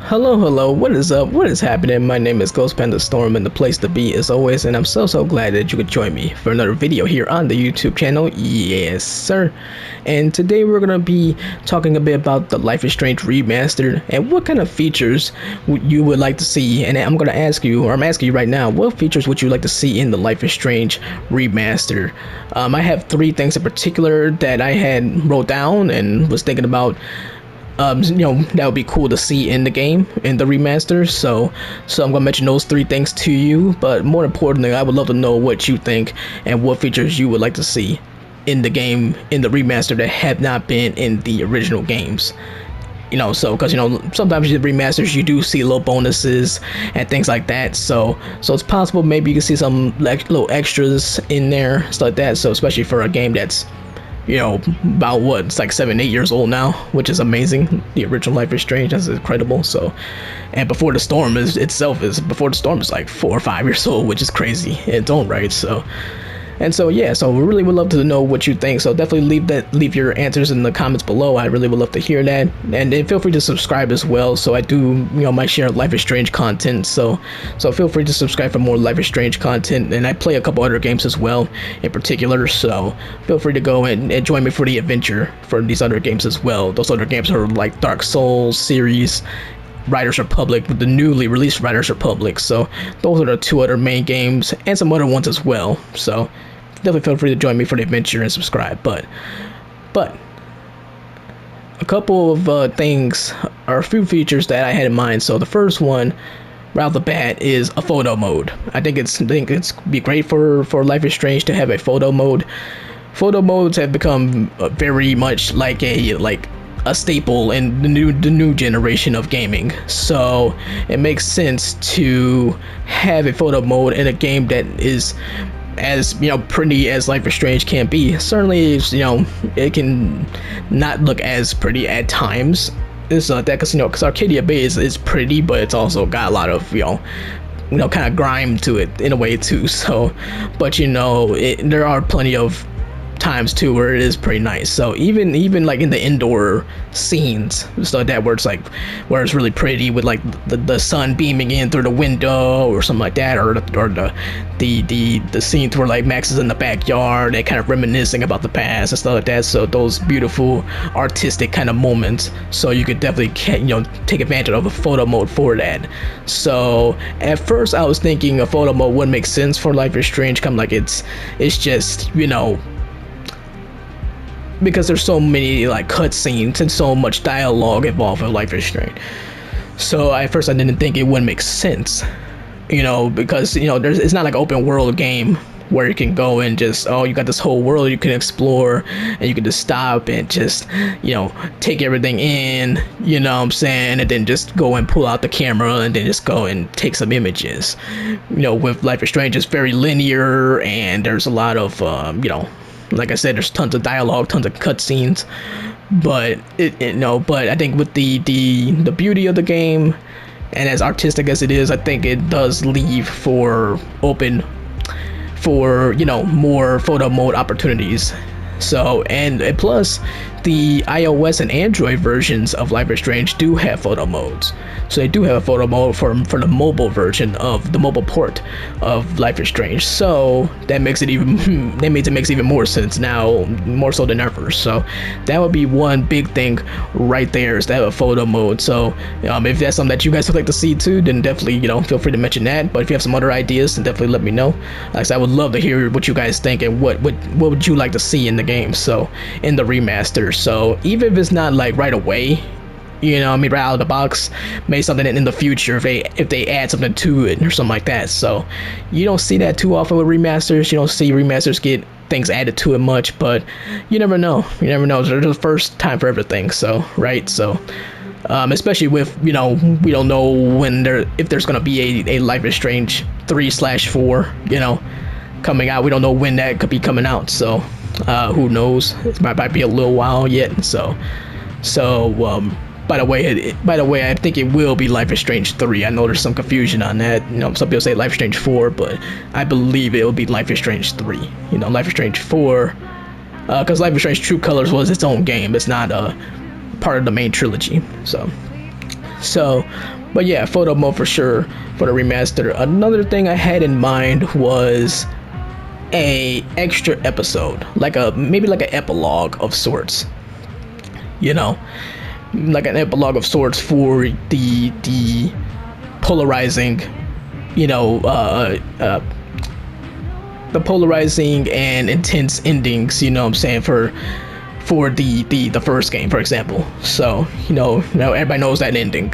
Hello, what is up? What is happening? My name is Ghost Panda Storm, and the place to be as always, and I'm so glad that you could join me for another video here on the YouTube channel. Yes, sir. And today we're gonna be talking a bit about the Life is Strange Remastered and what kind of features you would like to see. And I'm gonna ask you, or I'm asking you right now, what features would you like to see in the Life is Strange Remastered? I have three things in particular that I had wrote down and was thinking about. That would be cool to see in the game, in the remaster. So I'm gonna mention those three things to you, but more importantly, I would love to know what you think and what features you would like to see in the game, in the remaster, that have not been in the original games. Because sometimes the remasters you do see little bonuses and things like that. So it's possible maybe you can see some little extras in there, stuff like that. So especially for a game that's about what, it's like 7-8 years old now, which is amazing. The original Life is Strange, that's incredible. So, and Before the Storm is like 4 or 5 years old, which is crazy in its own right. So we really would love to know what you think. So definitely leave your answers in the comments below. I really would love to hear that, and feel free to subscribe as well. So I do might share Life is Strange content. So feel free to subscribe for more Life is Strange content, and I play a couple other games as well in particular. So feel free to go and join me for the adventure for these other games as well. Those other games are like Dark Souls series, Riders Republic, the newly released Riders Republic. So those are the two other main games, and some other ones as well. So definitely feel free to join me for the adventure and subscribe. But a couple of things, or a few features that I had in mind. So the first one right off the bat is a photo mode. I think it's be great for Life is Strange to have a photo mode. Photo modes have become very much like a staple in the new generation of gaming. So it makes sense to have a photo mode in a game that is as pretty as Life is Strange can be. Certainly, it can not look as pretty at times. It's not that, because Arcadia Bay is pretty, but it's also got a lot of kind of grime to it in a way too. So, but there are plenty of times too where it is pretty nice. So even like in the indoor scenes, stuff like that, where it's really pretty with like the sun beaming in through the window or something like that, or the scenes where like Max is in the backyard and kind of reminiscing about the past and stuff like that. So those beautiful artistic kind of moments. So you could definitely take advantage of a photo mode for that. So at first I was thinking a photo mode would make sense for Life is Strange, it's just because there's so many like cutscenes and so much dialogue involved with Life is Strange. So at first I didn't think it would make sense, because it's not like an open world game where you can go and just, you got this whole world you can explore, and you can just stop and just take everything in, what I'm saying, and then just go and pull out the camera and then just go and take some images. With Life is Strange, it's very linear, and there's a lot of like I said, there's tons of dialogue, tons of cutscenes, but but I think with the beauty of the game, and as artistic as it is, I think it does leave for open for more photo mode opportunities. So and plus, the iOS and Android versions of Life is Strange do have photo modes. So they do have a photo mode for the mobile version of the mobile port of Life is Strange. So that makes it even more sense now, more so than ever. So that would be one big thing right there, is to have a photo mode. So if that's something that you guys would like to see too, then definitely feel free to mention that. But if you have some other ideas, then definitely let me know. Like I said, I would love to hear what you guys think and what would you like to see in the game, so in the remaster. So even if it's not like right away, right out of the box, maybe something in the future if they add something to it or something like that. So you don't see that too often with remasters. You don't see remasters get things added to it much, but you never know. There's the first time for everything. So right. So especially with we don't know if there's gonna be a Life is Strange 3/4 coming out. We don't know when that could be coming out. So who knows? It might be a little while yet. So by the way, I think it will be Life is Strange 3. I know there's some confusion on that. Some people say Life is Strange 4, but I believe it will be Life is Strange 3. Life is Strange 4, because Life is Strange True Colors was its own game. It's not a part of the main trilogy. So So, but yeah, photo mode for sure for the remaster. Another thing I had in mind was a extra episode, like a maybe like an epilogue of sorts. You know, like an epilogue of sorts for the polarizing, you know, the polarizing and intense endings. You know what I'm saying, for the first game, for example. So you know everybody knows that ending.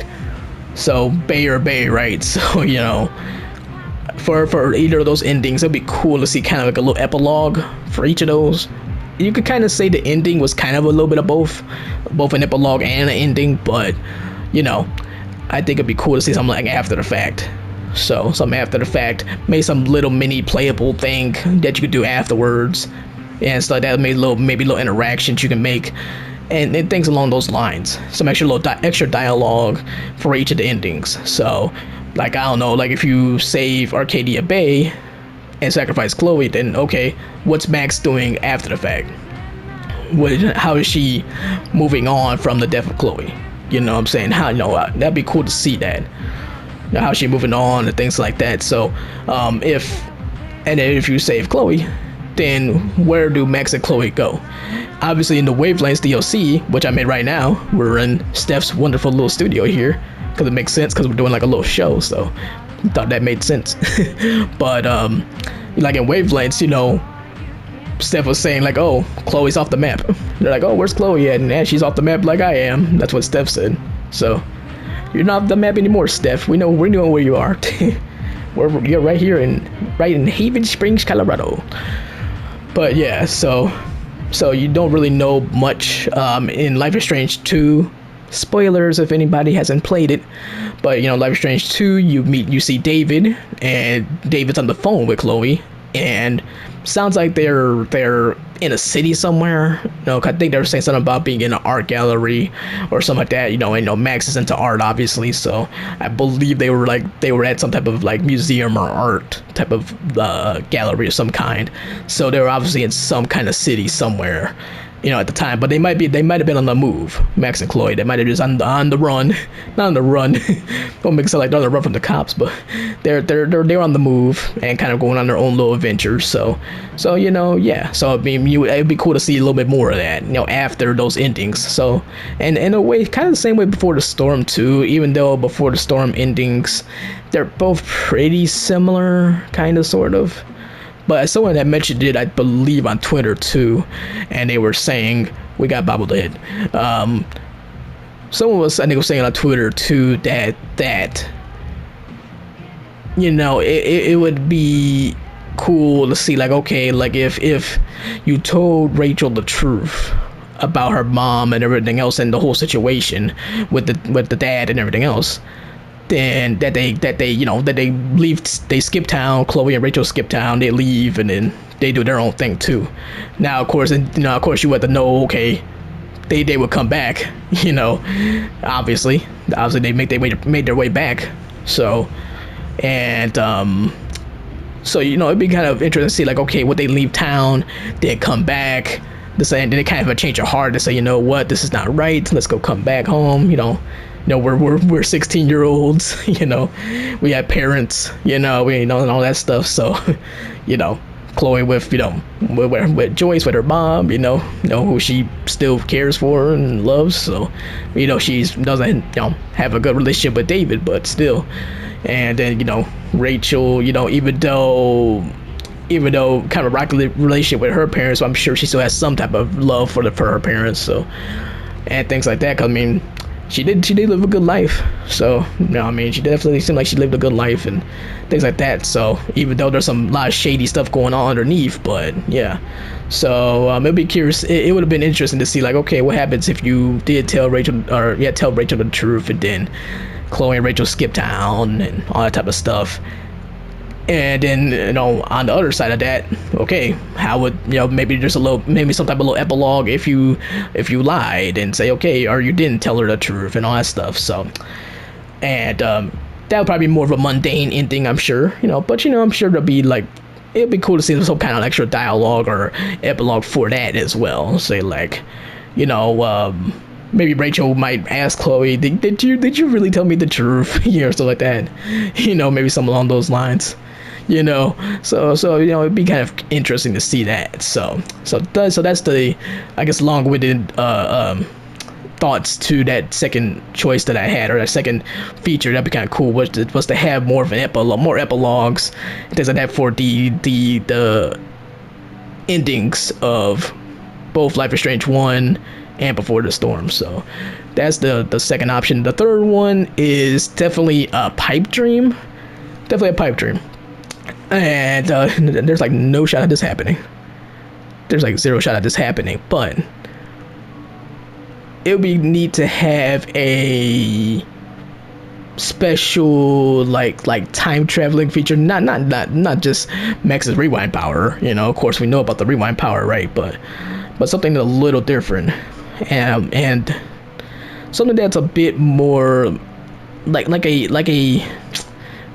So Bay or Bay, right? So for either of those endings, it'd be cool to see kind of like a little epilogue for each of those. You could kind of say the ending was kind of a little bit of both an epilogue and an ending, but I think it'd be cool to see something like after the fact. So some after the fact, maybe some little mini playable thing that you could do afterwards, and stuff like that. Maybe little interactions you can make, and things along those lines. Some extra dialogue for each of the endings. So, like I don't know, like if you save Arcadia Bay and sacrifice Chloe, then okay, what's Max doing after the fact? How is she moving on from the death of Chloe? You know what I'm saying? That'd be cool to see that. How she moving on and things like that. So if you save Chloe, then where do Max and Chloe go? Obviously in the Wavelengths DLC, which I made right now, we're in Steph's wonderful little studio here, because it makes sense because we're doing like a little show, so I thought that made sense. But like in Wavelengths, Steph was saying like, oh, Chloe's off the map. They're like, oh, where's Chloe at? And she's off the map like I am. That's what Steph said. So you're not off the map anymore, Steph. We know where you are. You're right here in Haven Springs, Colorado. But yeah, so you don't really know much in Life is Strange 2. Spoilers if anybody hasn't played it. But Life is Strange 2, you see David, and David's on the phone with Chloe, and sounds like they're in a city somewhere. I think they were saying something about being in an art gallery or something like that. Max is into art, obviously, so I believe they were at some type of like museum or art type of gallery of some kind. So they were obviously in some kind of city somewhere, at the time. But they might have been on the move. Max and Chloe, they might have just on the run, not on the run. Don't make it sound like they're on the run from the cops, but they're on the move and kind of going on their own little adventures. So yeah. So I mean, it'd be cool to see a little bit more of that, after those endings. So, and in a way, kind of the same way Before the Storm too. Even though Before the Storm endings, they're both pretty similar, kind of, sort of. But someone that mentioned it, I believe, on Twitter too, and they were saying, we got bobblehead. Someone was, I think, was saying on Twitter too that it would be cool to see, like, okay, like if you told Rachel the truth about her mom and everything else and the whole situation with the dad and everything else, then that they leave, they skip town. Chloe and Rachel skip town, they leave, and then they do their own thing too. Now of course you have to know, okay, they would come back, obviously they made their way back. So, and so it'd be kind of interesting to see, like, okay, would they leave town, then come back, then they kind of have a change of heart to say, you know what, this is not right, let's go come back home. We're 16-year-olds, we have parents, and all that stuff. So, Chloe with Joyce, with her mom, who she still cares for and loves. So, she doesn't, have a good relationship with David, but still. And then, Rachel, even though kind of rocky relationship with her parents, I'm sure she still has some type of love for her parents. So, and things like that. 'Cause, I mean, she did live a good life. So, she definitely seemed like she lived a good life and things like that. So, even though there's a lot of shady stuff going on underneath, but yeah. So, it'd be curious. It would have been interesting to see, like, okay, what happens if you did tell Rachel the truth, and then Chloe and Rachel skip town and all that type of stuff. And then, on the other side of that, okay, how would, maybe there's maybe some type of little epilogue if you lied and say, okay, or you didn't tell her the truth and all that stuff. So, and that would probably be more of a mundane ending, I'm sure, but I'm sure it'd be cool to see some kind of extra dialogue or epilogue for that as well. Say, like, maybe Rachel might ask Chloe, did you really tell me the truth? Or something like that. Maybe something along those lines. So it'd be kind of interesting to see that. So that's the, I guess, long-winded thoughts to that second choice that I had, or that second feature. That'd be kind of cool. Was to have more of an epilogue, more epilogues, things like that for the endings of both Life is Strange 1 and Before the Storm. So that's the second option. The third one is definitely a pipe dream. Definitely a pipe dream. And there's like no shot at this happening. There's like zero shot at this happening. But it would be neat to have a special like time traveling feature, not just Max's rewind power. Of course we know about the rewind power, right? But something a little different, and something that's a bit more like a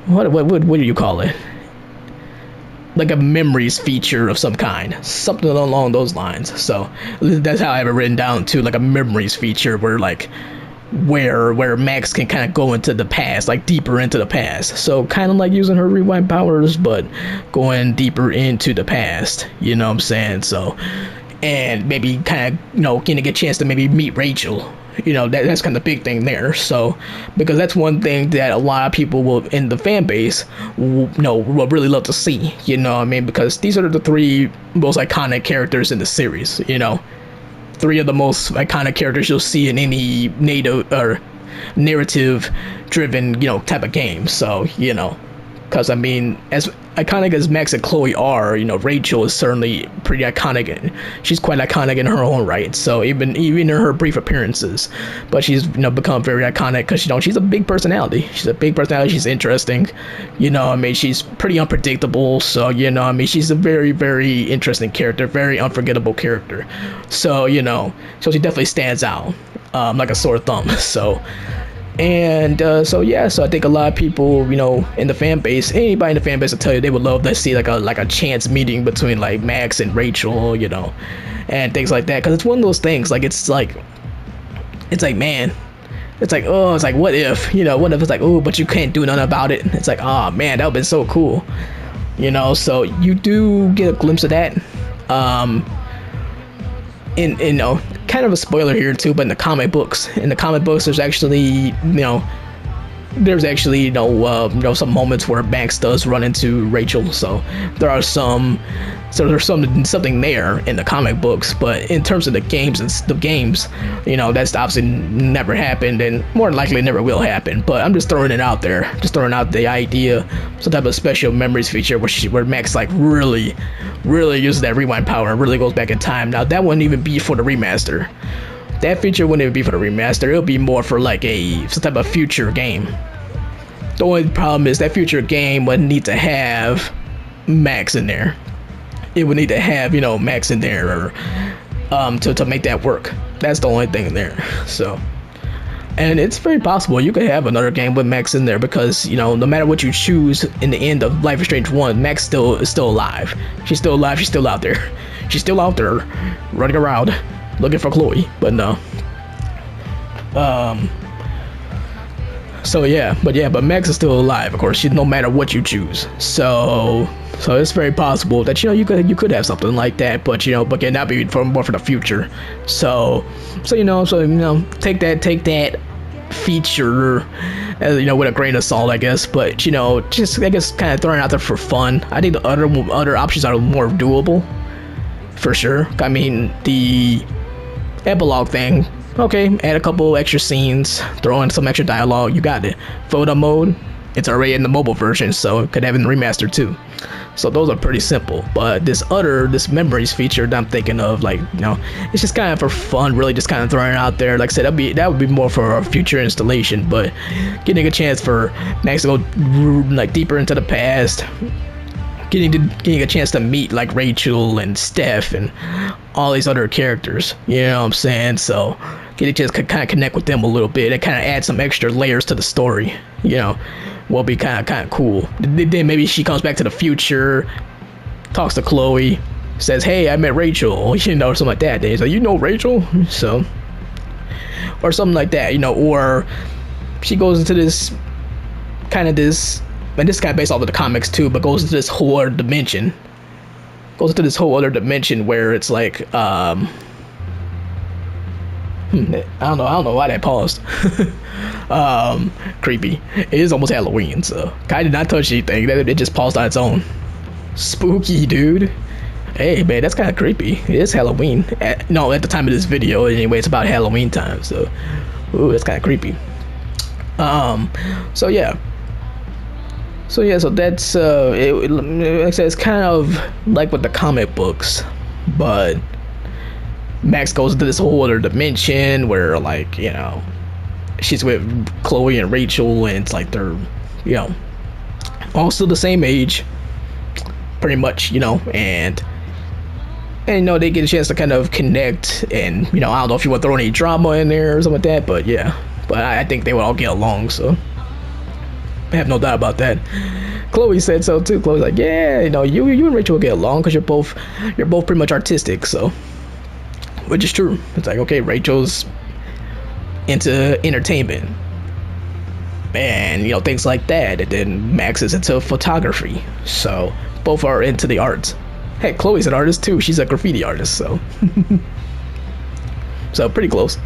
what do you call it? Like a memories feature of some kind, something along those lines. So that's how I have it written down too, like a memories feature where Max can kind of go into the past, like deeper into the past. So kind of like using her rewind powers, but going deeper into the past. You know what I'm saying? So, and maybe kind of getting a chance to maybe meet Rachel. That's kind of the big thing there. So because that's one thing that a lot of people will in the fan base will really love to see. Because these are the three most iconic characters in the series. Three of the most iconic characters you'll see in any native or narrative driven type of game. So because as iconic as Max and Chloe are, Rachel is certainly pretty iconic, and she's quite iconic in her own right. So even in her brief appearances, but she's become very iconic because she's a big personality. She's interesting. She's pretty unpredictable. So she's a very, very interesting character, very unforgettable character. So so she definitely stands out like a sore thumb. So I think a lot of people, in the fan base, anybody in the fan base will tell you they would love to see like a chance meeting between like Max and Rachel, and things like that. Because it's one of those things, like it's like man, it's like, oh, it's like what if it's like, oh, but you can't do nothing about it. It's like, oh man, that would've been so cool, So you do get a glimpse of that. In kind of a spoiler here too, but in the comic books, there's actually some moments where Max does run into Rachel. So there's something there in the comic books. But in terms of the games, that's obviously never happened, and more than likely never will happen. But I'm just throwing it out there, throwing out the idea, some type of special memories feature where Max like really uses that rewind power and really goes back in time. Now that wouldn't even be for the remaster. That feature wouldn't even be for the remaster. It'll be more for like some type of future game. The only problem is that future game would need to have Max in there. It would need to have Max in there, or to make that work. That's the only thing there. So, and it's very possible you could have another game with Max in there, because no matter what you choose in the end of Life is Strange 1, Max is still alive. She's still alive. She's still out there. She's still out there running around looking for Chloe. But no. But Max is still alive, of course. She's no matter what you choose. So it's very possible that you could have something like that, but again, that'd be more for the future. So take that feature with a grain of salt, I guess. But just I guess kind of throwing it out there for fun. I think the other options are more doable, for sure. I mean, the epilogue thing. Okay, add a couple extra scenes, throw in some extra dialogue, you got it. Photo mode, it's already in the mobile version, so it could have it in the remaster too. So those are pretty simple. But this memories feature that I'm thinking of, it's just kind of for fun, really just kind of throwing it out there. Like I said, that would be more for a future installation, but getting a chance for Max to go deeper into the past, getting a chance to meet like Rachel and Steph and all these other characters, you know what I'm saying? So getting a chance to kind of connect with them a little bit and kind of add some extra layers to the story, will be kind of cool. Then maybe she comes back to the future, talks to Chloe, says, hey, I met Rachel, or something like that. He's like, Rachel? So or something like that, you know. Or she goes into this kind of this, and this is kind of based off of the comics too, but goes into this whole other dimension. Goes into this whole other dimension where it's like, I don't know why that paused. Creepy. It is almost Halloween, so I did not touch anything. It just paused on its own. Spooky, dude. Hey, man, that's kind of creepy. It is Halloween. At the time of this video, anyway, it's about Halloween time, so ooh, that's kind of creepy. So yeah. So that's like I said, it's kind of like with the comic books, but Max goes into this whole other dimension where, like, you know, she's with Chloe and Rachel, and it's like they're, you know, all still the same age, pretty much, you know, and you know, they get a chance to kind of connect, and, you know, I don't know if you want to throw any drama in there or something like that, but yeah, but I think they would all get along, so I have no doubt about that. Chloe said so too. Chloe's like, yeah, you know, you and Rachel will get along because you're both pretty much artistic, so, which is true. It's like, okay, Rachel's into entertainment and, you know, things like that, and then Max is into photography, so both are into the arts. Heck, Chloe's an artist too. She's a graffiti artist, so so pretty close.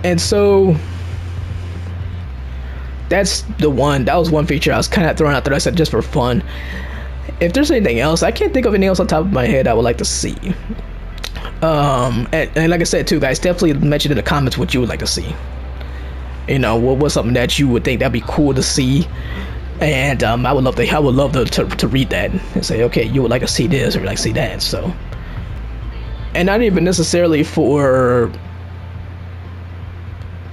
And so that was one feature I was kind of throwing out there. I said just for fun. If there's anything else, I can't think of anything else on top of my head I would like to see. And like I said too, guys, definitely mention in the comments what you would like to see. You know, what was something that you would think that'd be cool to see, and I would love to read that and say, okay, you would like to see this or you like to see that. So, and not even necessarily for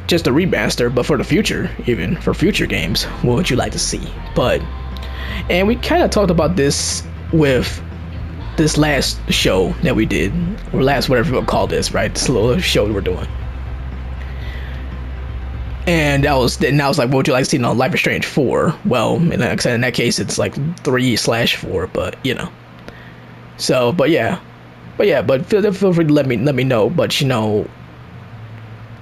just a remaster, but for the future, even for future games, what would you like to see? But, and we kind of talked about this with this last show that we did, or last whatever you want to call this, right? This little show we were doing. And I was like, what would you like to see on Life is Strange 4? Well, like I said, in that case, it's like 3/4, but, you know. So, but feel free to let me know. But, you know,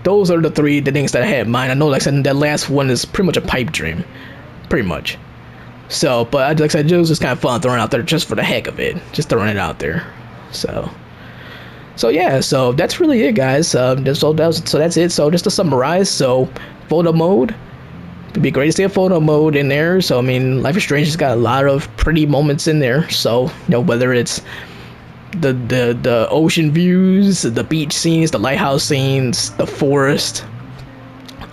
those are the things that I had in mind. I know, like I said, that last one is pretty much a pipe dream, pretty much. So, but like I said, it was just kind of fun throwing it out there just for the heck of it, just throwing it out there. So yeah, so that's really it, guys. So that's it. So just to summarize, so photo mode, it'd be great to see a photo mode in there. So I mean, Life is Strange has got a lot of pretty moments in there. So, you know, whether it's the ocean views, the beach scenes, the lighthouse scenes, the forest,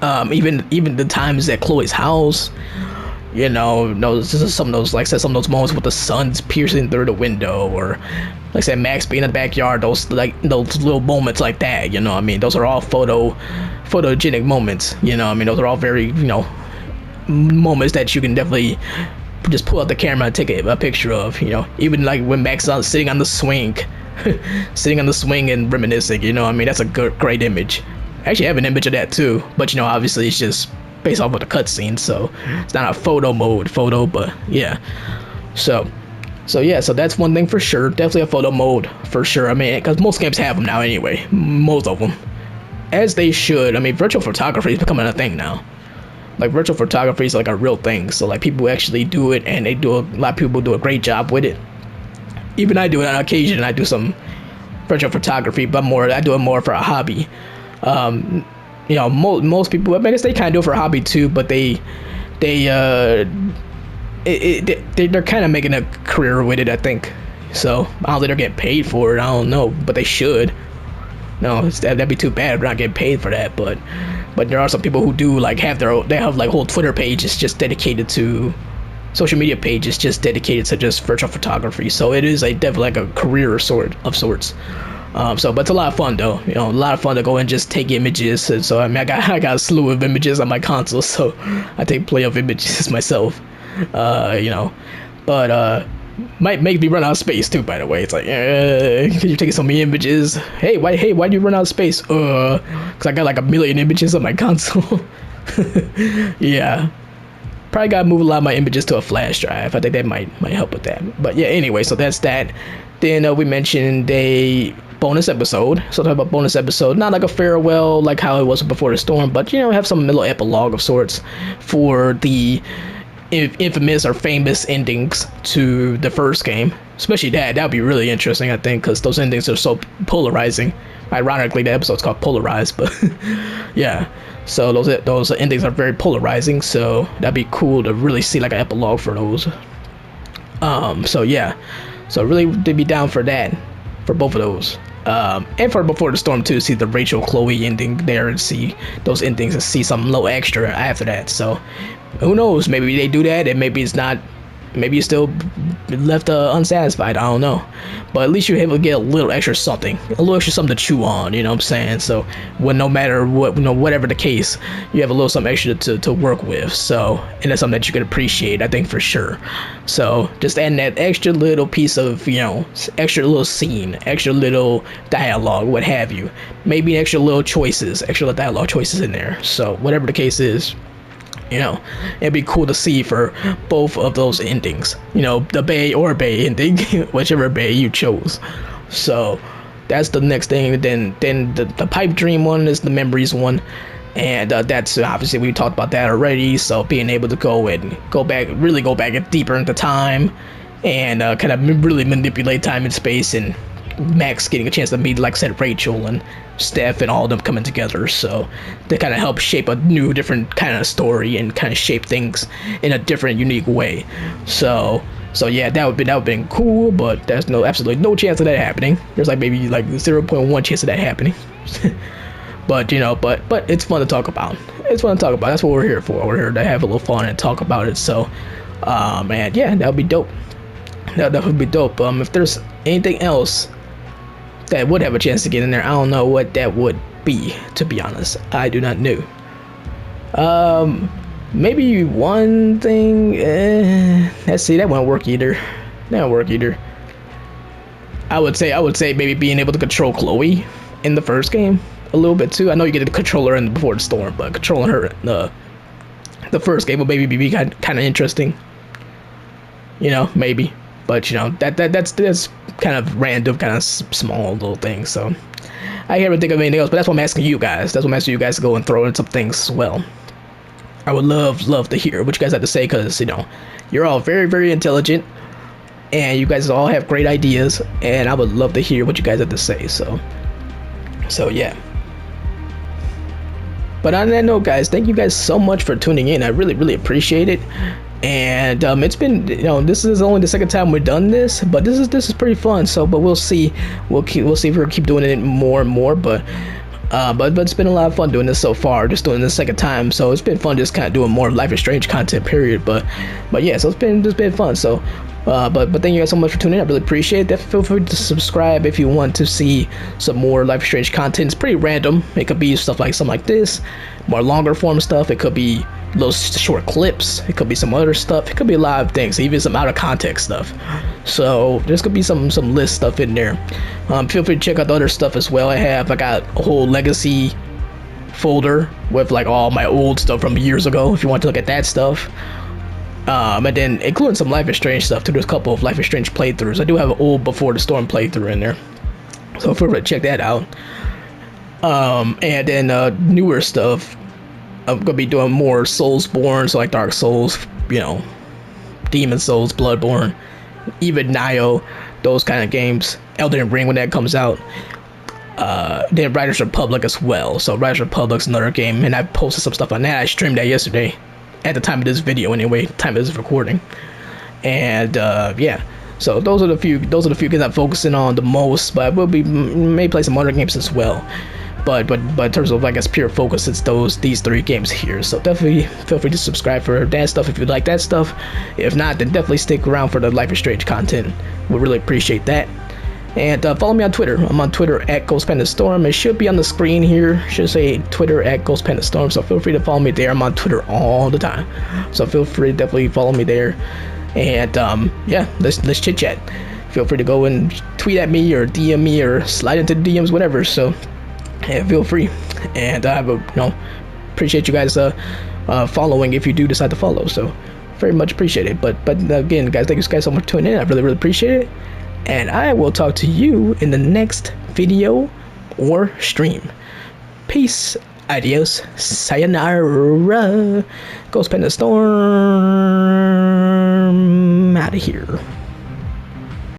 even the times at Chloe's house. You know, some of those moments with the sun's piercing through the window, or like I said, Max being in the backyard, those little moments like that, you know what I mean? Those are all photogenic moments, you know what I mean? Those are all very, you know, moments that you can definitely just pull out the camera and take a picture of, you know? Even like when Max is sitting on the swing, and reminiscing, you know what I mean? That's a great image. I actually have an image of that too, but, you know, obviously it's just based off of the cutscene, so it's not a photo, but yeah. So that's one thing for sure. Definitely a photo mode for sure. I mean, because most games have them now anyway, most of them, as they should. I mean, virtual photography is becoming a thing now. Like, virtual photography is like a real thing. So like, people actually do it, and a lot of people do a great job with it. Even I do it on occasion. I do some virtual photography, but I do it more for a hobby. You know, most people, I guess they kind of do it for a hobby too, but they're kind of making a career with it, I think. So I don't think they're getting paid for it. I don't know, but they should. No, that'd be too bad if they're not getting paid for that. But there are some people who do like have like whole Twitter pages just dedicated to social media pages just dedicated to just virtual photography. So it is definitely like a career of sorts. But it's a lot of fun though, you know, a lot of fun to go and just take images. And so I mean, I got a slew of images on my console, so I take plenty of images myself, you know, but might make me run out of space too, by the way. It's like, you're taking so many images. Hey, why do you run out of space? Cause I got like 1 million images on my console. Yeah, probably gotta move a lot of my images to a flash drive. I think that might help with that. But yeah, anyway, so that's that. Then we mentioned bonus episode. So talk about bonus episode, not like a farewell like how it was before the storm, but you know, have some little epilogue of sorts for the infamous or famous endings to the first game. Especially that would be really interesting, I think, because those endings are so polarizing. Ironically, the episode's called Polarized, but yeah. So those endings are very polarizing. So that'd be cool to really see like an epilogue for those. So yeah. So really, they'd be down for that, for both of those. And for Before the Storm too, see the Rachel Chloe ending there and see those endings and see something little extra after that. So who knows? Maybe they do that, and maybe it's not. Maybe you still left unsatisfied. I don't know, but at least you're able to get a little extra something, to chew on. You know what I'm saying? So when no matter what, whatever the case, you have a little something extra to work with. So, and that's something that you can appreciate, I think, for sure. So just adding that extra little piece of, extra little scene, extra little dialogue, what have you. Maybe extra little choices, extra little dialogue choices in there. So whatever the case is. It'd be cool to see for both of those endings. The Bay or Bay ending, whichever Bay you chose. So that's the next thing. Then the Pipe Dream one is the Memories one, and that's obviously we talked about that already. So being able to go back deeper into time, and kind of really manipulate time and space, and Max getting a chance to meet, like I said, Rachel and Steph and all of them coming together. So they kind of help shape a new, different kind of story and kind of shape things in a different, unique way. So yeah, that would have been cool, but there's absolutely no chance of that happening. There's maybe 0.1 chance of that happening. But but it's fun to talk about. That's what we're here for. We're here to have a little fun and talk about it. So man, yeah, that would be dope. That would be dope. If there's anything else that would have a chance to get in there, I don't know what that would be, to be honest. I do not know. Maybe one thing. Let's see, that won't work either. I would say maybe being able to control Chloe in the first game a little bit too. I know you get to control her in Before the Storm, but controlling her in the first game would maybe be kind of interesting. Maybe. But that's kind of random, kind of small little things. So I can't really think of anything else. But that's what I'm asking you guys. To go and throw in some things as well. I would love to hear what you guys have to say, because you're all very, very intelligent, and you guys all have great ideas, and I would love to hear what you guys have to say. So yeah. But on that note, guys, thank you guys so much for tuning in. I really, really appreciate it. And it's been, this is only the second time we've done this, but this is pretty fun. So, but we'll see. We'll see if we'll keep doing it more and more. But it's been a lot of fun doing this so far. Just doing this the second time, so it's been fun just kind of doing more Life is Strange content. Period. But yeah, so it's been fun. So. But thank you guys so much for tuning in. I really appreciate it. Definitely feel free to subscribe if you want to see some more Life is Strange content. It's pretty random. It could be stuff like something like this, more longer form stuff. It could be little short clips. It could be some other stuff. It could be a lot of things, even some out of context stuff. So there's gonna be some list stuff in there. Feel free to check out the other stuff as well. I got a whole legacy folder with all my old stuff from years ago if you want to look at that stuff. And then including some Life is Strange stuff too. There's a couple of Life is Strange playthroughs. I do have an old Before the Storm playthrough in there, so feel free to check that out. And then newer stuff. I'm gonna be doing more Soulsborne, so like Dark Souls, Demon Souls, Bloodborne, even Nioh, those kind of games. Elden Ring when that comes out. Then Riders Republic as well. So Riders Republic's another game, and I posted some stuff on that. I streamed that yesterday. At the time of this video, anyway, time of this recording, and yeah. So those are the few games I'm focusing on the most. But I may play some other games as well. But in terms of pure focus, it's these 3 games here. So definitely feel free to subscribe for that stuff if you like that stuff. If not, then definitely stick around for the Life is Strange content. We'll really appreciate that. And follow me on Twitter. I'm on Twitter at GhostPandaStorm. It should be on the screen here. It should say Twitter at GhostPandaStorm. So feel free to follow me there. I'm on Twitter all the time. So feel free to definitely follow me there. And yeah, let's chit chat. Feel free to go and tweet at me or DM me or slide into the DMs, whatever. So yeah, feel free. And I appreciate you guys following if you do decide to follow. So very much appreciate it. But again, guys, thank you guys so much for tuning in. I really, really appreciate it. And I will talk to you in the next video or stream. Peace. Adios. Sayonara. Ghost Panda Storm out of here.